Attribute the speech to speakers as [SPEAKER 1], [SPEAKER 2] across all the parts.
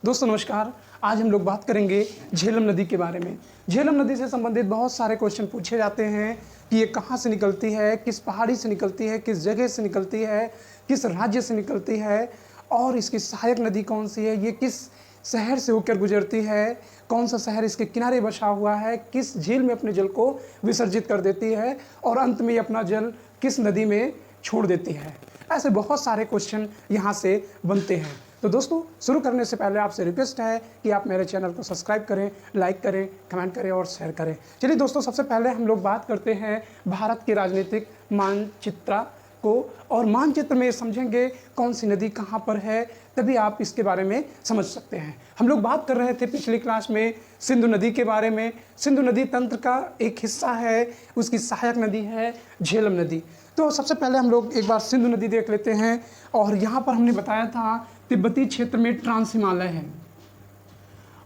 [SPEAKER 1] दोस्तों नमस्कार। आज हम लोग बात करेंगे झेलम नदी के बारे में। झेलम नदी से संबंधित बहुत सारे क्वेश्चन पूछे जाते हैं कि ये कहाँ से निकलती है, किस पहाड़ी से निकलती है, किस जगह से निकलती है, किस राज्य से निकलती है और इसकी सहायक नदी कौन सी है, ये किस शहर से होकर गुजरती है, कौन सा शहर इसके किनारे बसा हुआ है, किस झील में अपने जल को विसर्जित कर देती है और अंत में अपना जल किस नदी में छोड़ देती है। ऐसे बहुत सारे क्वेश्चन यहाँ से बनते हैं। तो दोस्तों शुरू करने से पहले आपसे रिक्वेस्ट है कि आप मेरे चैनल को सब्सक्राइब करें, लाइक करें, कमेंट करें और शेयर करें। चलिए दोस्तों, सबसे पहले हम लोग बात करते हैं भारत के राजनीतिक मानचित्र को, और मानचित्र में समझेंगे कौन सी नदी कहाँ पर है, तभी आप इसके बारे में समझ सकते हैं। हम लोग बात कर रहे थे पिछली क्लास में सिंधु नदी के बारे में। सिंधु नदी तंत्र का एक हिस्सा है, उसकी सहायक नदी है झेलम नदी। तो सबसे पहले हम लोग एक बार सिंधु नदी देख लेते हैं। और यहाँ पर हमने बताया था तिब्बती क्षेत्र में ट्रांस हिमालय है,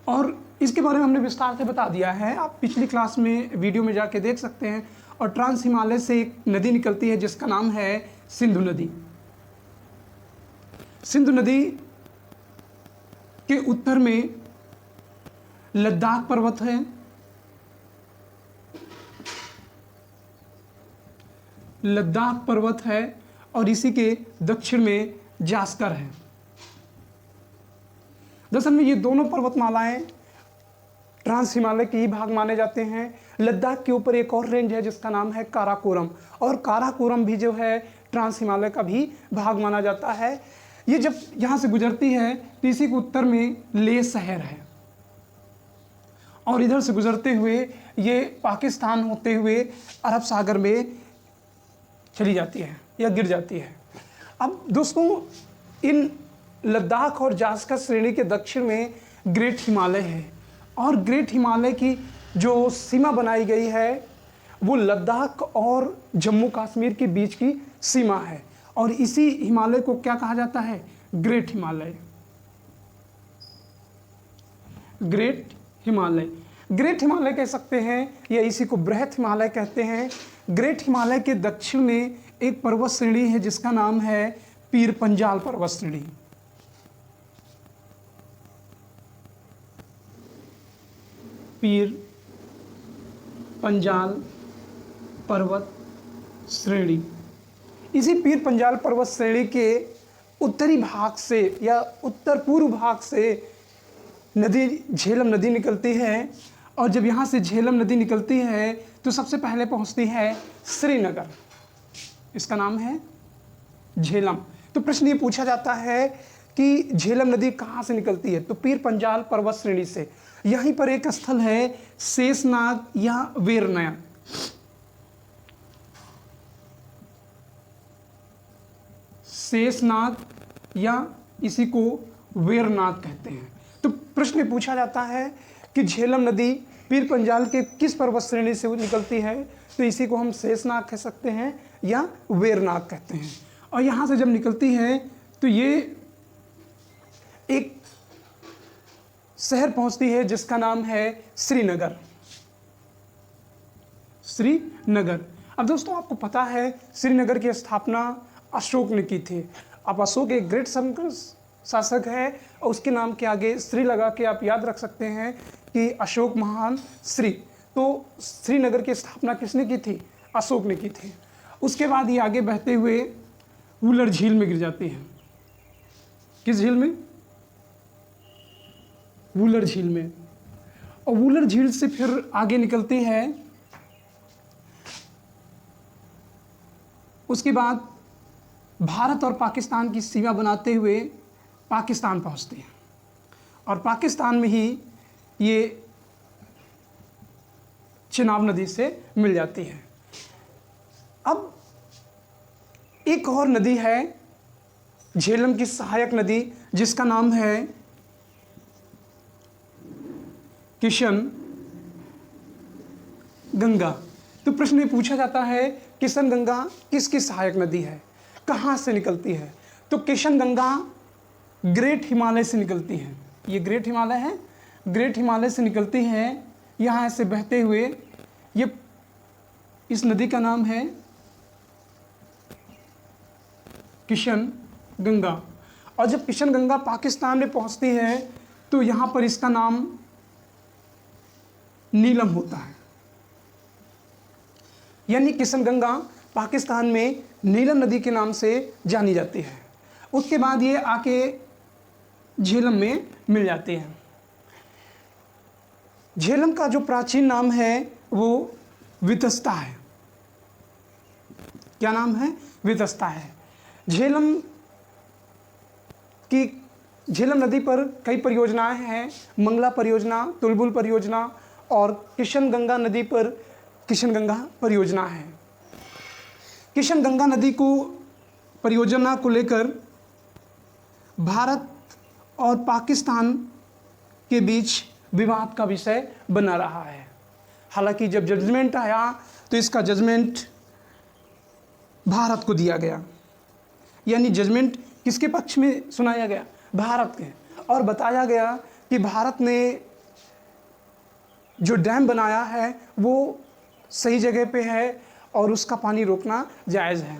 [SPEAKER 1] और इसके बारे में हमने विस्तार से बता दिया है। आप पिछली क्लास में वीडियो में जाके देख सकते हैं। और ट्रांस हिमालय से एक नदी निकलती है जिसका नाम है सिंधु नदी। सिंधु नदी के उत्तर में लद्दाख पर्वत है, लद्दाख पर्वत है, और इसी के दक्षिण में जास्कर है। दरअसल में ये दोनों पर्वतमालाएं ट्रांस हिमालय के ही भाग माने जाते हैं। लद्दाख के ऊपर एक और रेंज है जिसका नाम है काराकोरम, और काराकोरम भी जो है ट्रांस हिमालय का भी भाग माना जाता है। ये जब यहाँ से गुजरती है तो इसी के उत्तर में लेह शहर है, और इधर से गुजरते हुए ये पाकिस्तान होते हुए अरब सागर में चली जाती है या गिर जाती है। अब दोस्तों, इन लद्दाख और जास्कर श्रेणी के दक्षिण में ग्रेट हिमालय है, और ग्रेट हिमालय की जो सीमा बनाई गई है वो लद्दाख और जम्मू कश्मीर के बीच की सीमा है, और इसी हिमालय को क्या कहा जाता है? Great Himalaya. Great Himalaya, great Himalaya कह सकते हैं, या इसी को बृहत हिमालय कहते हैं। ग्रेट हिमालय के दक्षिण में एक पर्वत श्रेणी है जिसका नाम है पीर पंजाल पर्वत श्रेणी। पीर पंजाल पर्वत श्रेणी। इसी पीर पंजाल पर्वत श्रेणी के उत्तरी भाग से या उत्तर पूर्व भाग से नदी झेलम नदी निकलती है। और जब यहाँ से झेलम नदी निकलती है तो सबसे पहले पहुँचती है श्रीनगर, इसका नाम है झेलम। तो प्रश्न ये पूछा जाता है कि झेलम नदी कहाँ से निकलती है? तो पीर पंजाल पर्वत श्रेणी से। यहीं पर एक स्थल है शेषनाग या वेरनाग। शेषनाग या इसी को वेरनाग कहते हैं। तो प्रश्न पूछा जाता है कि झेलम नदी पीर पंजाल के किस पर्वत श्रेणी से निकलती है? तो इसी को हम शेषनाग कह सकते हैं या वेरनाग कहते हैं। और यहाँ से जब निकलती है तो ये एक शहर पहुंचती है जिसका नाम है श्रीनगर। श्रीनगर। अब दोस्तों आपको पता है श्रीनगर की स्थापना अशोक ने की थी। अब अशोक एक ग्रेट शासक है, और उसके नाम के आगे श्री लगा के आप याद रख सकते हैं कि अशोक महान श्री। तो श्रीनगर की स्थापना किसने की थी? अशोक ने की थी। उसके बाद ये आगे बहते हुए वुलर झील में गिर जाती है। किस झील में? वुलर झील में। और वुलर झील से फिर आगे निकलती है। उसके बाद भारत और पाकिस्तान की सीमा बनाते हुए पाकिस्तान पहुंचती है, और पाकिस्तान में ही ये चिनाब नदी से मिल जाती है। अब एक और नदी है झेलम की सहायक नदी जिसका नाम है किशन गंगा। तो प्रश्न ये पूछा जाता है किशन गंगा किसकी सहायक नदी है, कहाँ से निकलती है? तो किशन गंगा ग्रेट हिमालय से निकलती है। ये ग्रेट हिमालय है, ग्रेट हिमालय से निकलती है। यहाँ से बहते हुए ये इस नदी का नाम है किशन गंगा। और जब किशन गंगा पाकिस्तान में पहुंचती है तो यहाँ पर इसका नाम नीलम होता है। यानी किशनगंगा पाकिस्तान में नीलम नदी के नाम से जानी जाती है। उसके बाद ये आके झेलम में मिल जाती है। झेलम का जो प्राचीन नाम है वो वितस्ता है। क्या नाम है? वितस्ता है। झेलम नदी पर कई परियोजनाएं हैं। मंगला परियोजना, तुलबुल परियोजना और किशनगंगा नदी पर किशनगंगा परियोजना है। किशनगंगा नदी को परियोजना को लेकर भारत और पाकिस्तान के बीच विवाद का विषय बना रहा है। हालांकि जब जजमेंट आया तो इसका जजमेंट भारत को दिया गया। यानी जजमेंट किसके पक्ष में सुनाया गया? भारत के। और बताया गया कि भारत ने जो डैम बनाया है वो सही जगह पे है और उसका पानी रोकना जायज़ है।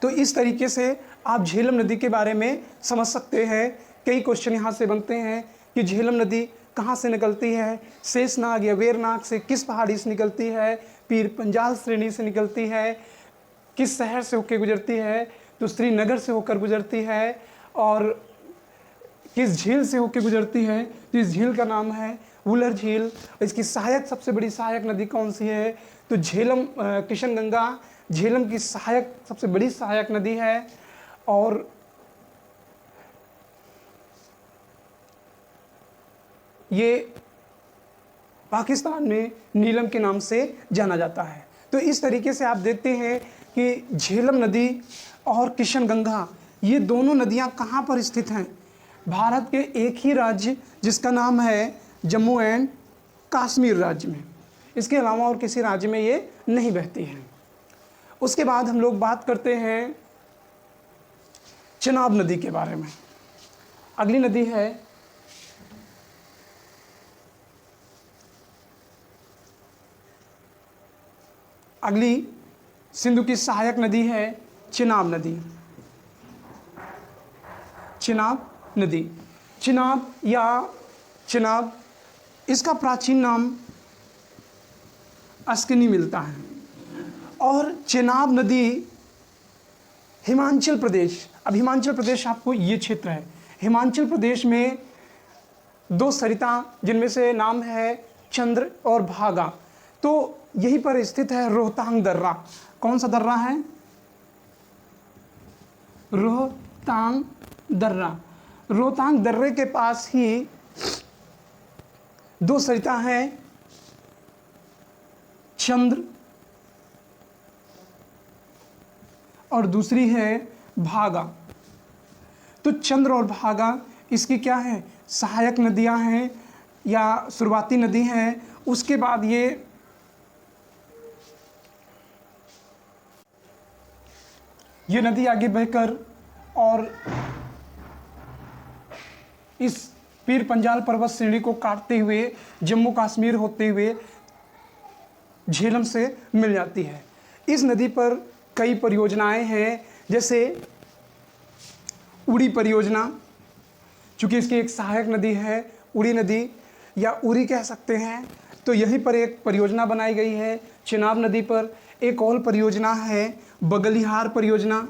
[SPEAKER 1] तो इस तरीके से आप झेलम नदी के बारे में समझ सकते हैं। कई क्वेश्चन यहाँ से बनते हैं कि झेलम नदी कहाँ से निकलती है, शेषनाग या वेरनाग से किस पहाड़ी से निकलती है, पीर पंजाल श्रेणी से निकलती है, किस शहर से होकर गुजरती है, तो श्रीनगर से होकर गुजरती है, और किस झील से होकर गुजरती है, तो इस झील का नाम है वुलर झील। इसकी सहायक सबसे बड़ी सहायक नदी कौन सी है? तो झेलम, किशनगंगा झेलम की सहायक सबसे बड़ी सहायक नदी है। और ये पाकिस्तान में नीलम के नाम से जाना जाता है। तो इस तरीके से आप देखते हैं कि झेलम नदी और किशनगंगा ये दोनों नदियां कहाँ पर स्थित हैं? भारत के एक ही राज्य जिसका नाम है जम्मू एंड कश्मीर राज्य में। इसके अलावा और किसी राज्य में ये नहीं बहती हैं। उसके बाद हम लोग बात करते हैं चेनाब नदी के बारे में। अगली नदी है अगली सिंधु की सहायक नदी है चेनाब नदी। चेनाब नदी, चेनाब या चेनाब, इसका प्राचीन नाम अस्किनी मिलता है। और चेनाब नदी हिमाचल प्रदेश, अब हिमाचल प्रदेश आपको ये क्षेत्र है, हिमाचल प्रदेश में दो सरिता जिनमें से नाम है चंद्र और भागा, तो यहीं पर स्थित है रोहतांग दर्रा। कौन सा दर्रा है? रोहतांग दर्रा। रोहतांग दर्रे के पास ही दो सरिता हैं, चंद्र और दूसरी है भागा। तो चंद्र और भागा इसकी क्या है? सहायक नदियां हैं या शुरुआती नदी हैं। उसके बाद ये नदी आगे बहकर और इस पीर पंजाल पर्वत श्रेणी को काटते हुए जम्मू कश्मीर होते हुए झेलम से मिल जाती है। इस नदी पर कई परियोजनाएं हैं, जैसे उड़ी परियोजना, चूँकि इसकी एक सहायक नदी है उड़ी नदी या उरी कह सकते हैं, तो यहीं पर एक परियोजना बनाई गई है चेनाब नदी पर। एक और परियोजना है बगलिहार परियोजना।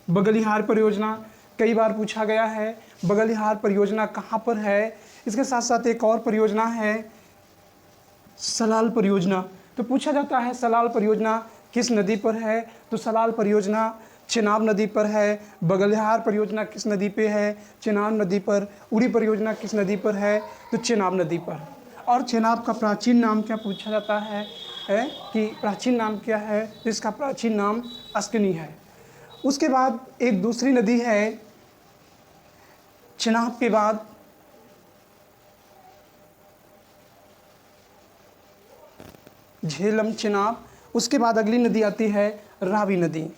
[SPEAKER 1] बगलिहार परियोजना कई बार पूछा गया है, बगलिहार परियोजना कहाँ पर है। इसके साथ साथ एक और परियोजना है सलाल परियोजना। तो पूछा जाता है सलाल परियोजना किस नदी पर है? तो सलाल परियोजना चेनाब नदी पर है। बगलिहार परियोजना किस नदी पे है? चेनाब नदी पर। उड़ी परियोजना किस नदी पर है? तो चेनाब नदी पर। और चेनाब का प्राचीन नाम क्या पूछा जाता है कि प्राचीन नाम क्या है? इसका प्राचीन नाम अस्किनी है। उसके बाद एक दूसरी नदी है चेनाब के बाद झेलम, चेनाब। उसके बाद अगली नदी आती है रावी नदी।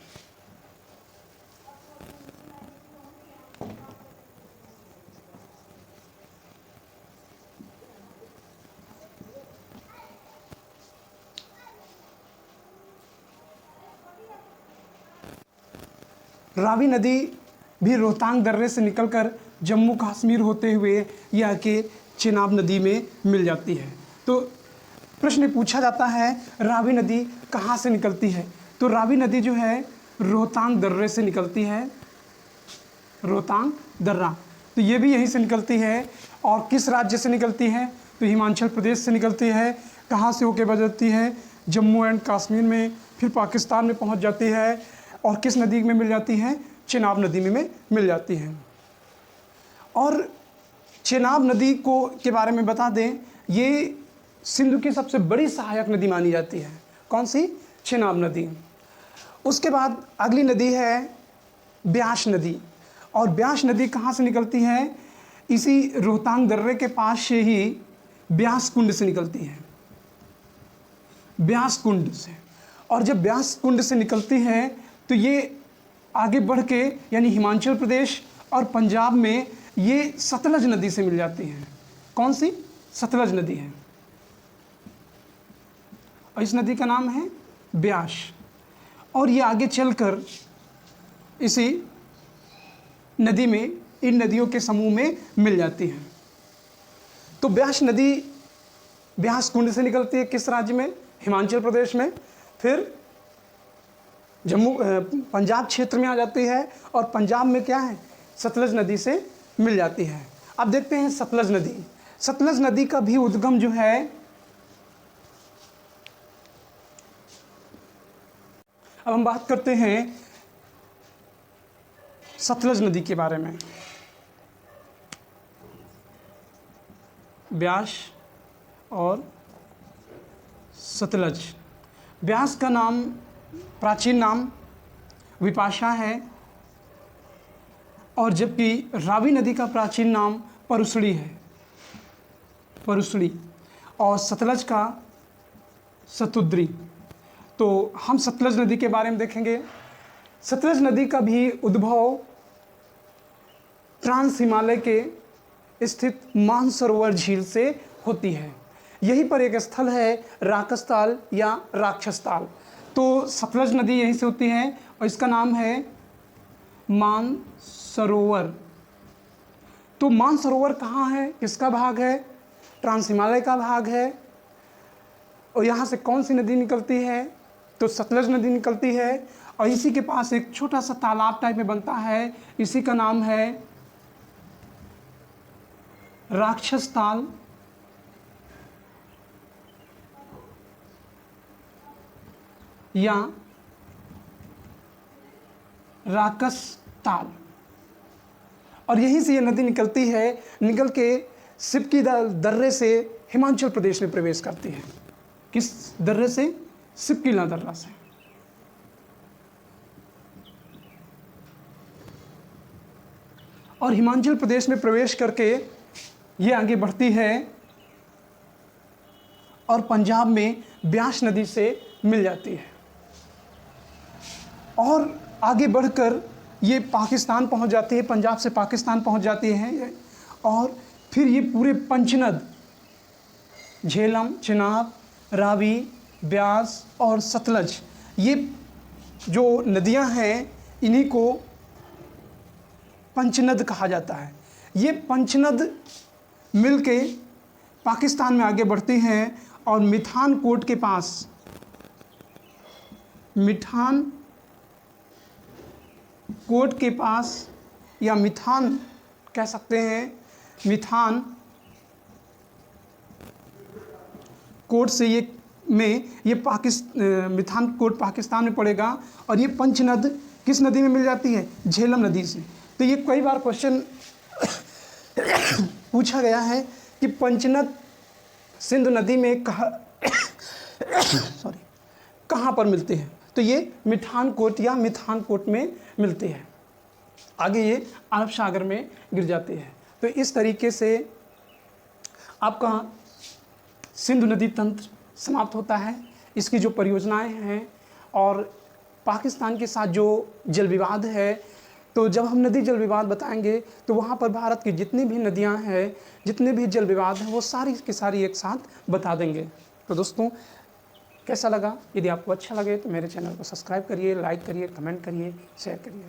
[SPEAKER 1] रावी नदी भी रोहतांग दर्रे से निकलकर जम्मू कश्मीर होते हुए ये आके चेनाब नदी में मिल जाती है। तो प्रश्न पूछा जाता है रावी नदी कहाँ से निकलती है, तो रावी नदी जो है रोहतांग दर्रे से निकलती है, रोहतांग दर्रा, तो ये भी यहीं से निकलती है। और किस राज्य से निकलती है, तो हिमाचल प्रदेश से निकलती है। कहाँ से होके बजती है, जम्मू एंड कश्मीर में, फिर पाकिस्तान में पहुँच जाती है और किस नदी में मिल जाती है, चेनाब नदी में मिल जाती है। और चेनाब नदी को के बारे में बता दें, ये सिंधु की सबसे बड़ी सहायक नदी मानी जाती है। कौन सी, चेनाब नदी। उसके बाद अगली नदी है ब्यास नदी, और ब्यास नदी कहाँ से निकलती है, इसी रोहतांग दर्रे के पास से ही ब्यास कुंड से निकलती है, ब्यास कुंड से। और जब ब्यास कुंड से निकलती है तो ये आगे बढ़ के यानी हिमाचल प्रदेश और पंजाब में ये सतलज नदी से मिल जाती है। कौन सी, सतलज नदी है, और इस नदी का नाम है ब्यास। और ये आगे चलकर इसी नदी में, इन नदियों के समूह में मिल जाती है। तो ब्यास नदी ब्यास कुंड से निकलती है किस राज्य में, हिमाचल प्रदेश में, फिर जम्मू पंजाब क्षेत्र में आ जाती है, और पंजाब में क्या है, सतलज नदी से मिल जाती है। अब देखते हैं सतलज नदी। सतलज नदी का भी उद्गम जो है, अब हम बात करते हैं सतलज नदी के बारे में। ब्यास और सतलज। ब्यास का नाम, प्राचीन नाम विपाशा है, और जबकि रावी नदी का प्राचीन नाम परुसड़ी है, परुसड़ी, और सतलज का सतुद्री। तो हम सतलज नदी के बारे में देखेंगे। सतलज नदी का भी उद्भव ट्रांस हिमालय के स्थित मानसरोवर झील से होती है। यहीं पर एक स्थल है राकसताल या राक्षसताल। तो सतलज नदी यहीं से होती है और इसका नाम है मानसरोवर। तो मानसरोवर कहाँ है, किसका भाग है, ट्रांस हिमालय का भाग है। और यहाँ से कौन सी नदी निकलती है, तो सतलज नदी निकलती है। और इसी के पास एक छोटा सा तालाब टाइप में बनता है, इसी का नाम है राक्षस ताल या राकस ताल। और यहीं से ये नदी निकलती है, निकल के सिपकी दर्रे से हिमाचल प्रदेश में प्रवेश करती है। किस दर्रे से, सिपकीला दर्रा से। और हिमाचल प्रदेश में प्रवेश करके ये आगे बढ़ती है और पंजाब में ब्यास नदी से मिल जाती है। और आगे बढ़कर ये पाकिस्तान पहुंच जाती है, पंजाब से पाकिस्तान पहुंच जाती है। और फिर ये पूरे पंचनद, झेलम, चिनाब, रावी, ब्यास और सतलज, ये जो नदियां हैं इन्हीं को पंचनद कहा जाता है। ये पंचनद मिलके पाकिस्तान में आगे बढ़ती हैं और मिठान कोट के पास, मिठान कोट के पास या मिठान कह सकते हैं, मिठान कोट से ये मिठान कोट पाकिस्तान में पड़ेगा। और ये पंचनद किस नदी में मिल जाती है, झेलम नदी से। तो ये कई बार क्वेश्चन पूछा गया है कि पंचनद सिंधु नदी में कहाँ पर मिलते हैं, तो ये मिठान कोट या मिठान कोट में मिलती है। आगे ये अरब सागर में गिर जाती है। तो इस तरीके से आपका सिंधु नदी तंत्र समाप्त होता है। इसकी जो परियोजनाएं हैं और पाकिस्तान के साथ जो जल विवाद है, तो जब हम नदी जल विवाद बताएंगे तो वहाँ पर भारत की जितनी भी नदियाँ हैं, जितने भी जल विवाद हैं, वो सारी की सारी एक साथ बता देंगे। तो दोस्तों कैसा लगा, यदि आपको अच्छा लगे तो मेरे चैनल को सब्सक्राइब करिए, लाइक करिए, कमेंट करिए, शेयर करिए।